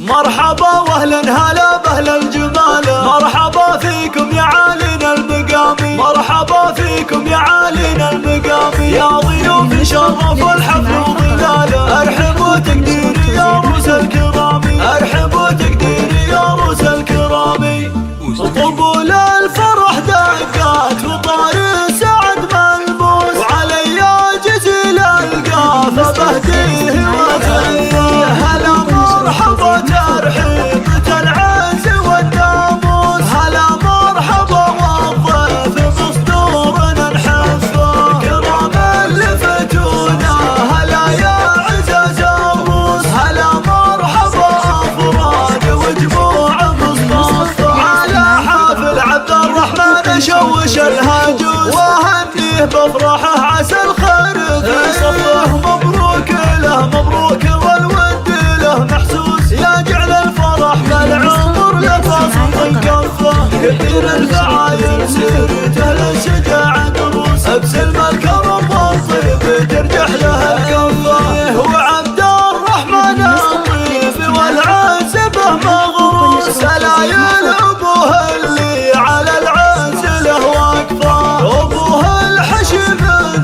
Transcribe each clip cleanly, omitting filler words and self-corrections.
مرحبا واهلا هلا باهل الجمال، مرحبا فيكم يا عالينا المقام، مرحبا فيكم يا عالينا المقام، يا ضيوف شرفوا الحفل وظلاله، ارحبوا تقديري يا روس الكرام، ارحبوا تقديري يا روس الكرام. طبول الفرح دقات وطار سعد ملموس، وعلي جزيل القافه بهديه وتهيئ، هلا مرحبا ترحيبة العز والناموس، هلا مرحبا والضيف مصدورنا نحفه، كرام اللي فتونا هلا يا عزاز الروس، هلا مرحبا افراد وجموع مصطفى، على حافل عبد الرحمن شوش الهاجوس، وهنيه بفرحه عسى الخير في صفه، مبروك له مبروك والود له محسوس، يا جعل الفرح بالعمر لفاصل الكفه، كثير الفعايل سيرته للشجاع دروس، بسلم الكرم والطيب ترجح له الكفه، وعبد الرحمن الطيب والعز به مغروس، سلايل ابوه اللي على العز له واقفه، ابوه الحشم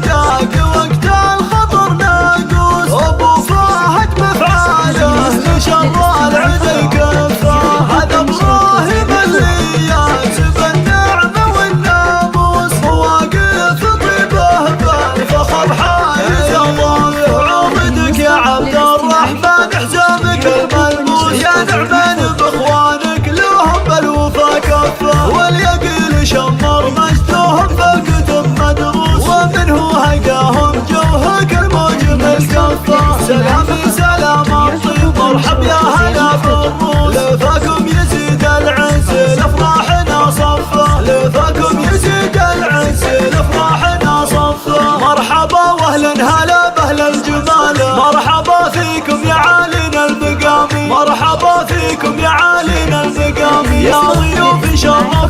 ذاك وقت الخطر ناقوس، ابو فهد بفعاله لشر العدي كفه، هذا ابراهيم اللي ياسب النعمه والناموس، واقف طيبه بالفخر حايز الله، وعوضك يا عبد الرحمن حزامك الملموس، يا نعمان باخوانك لهم بالوفا كفه، واليقين شمر مجدهم بالكتب مدروس، ومنه هقاهم جوهك الموجب الكفه، سلامي سلام الطيب مرحب يا هلا بالروس، لفاكم يزيد العز لافراحنا صفه، لفاكم يزيد العز لافراحنا صفه، مرحبا واهلا هلا باهل الجمال، مرحبا فيكم يا عالينا المقام، مرحبا فيكم يا عالينا المقام، يا ضيوف شرف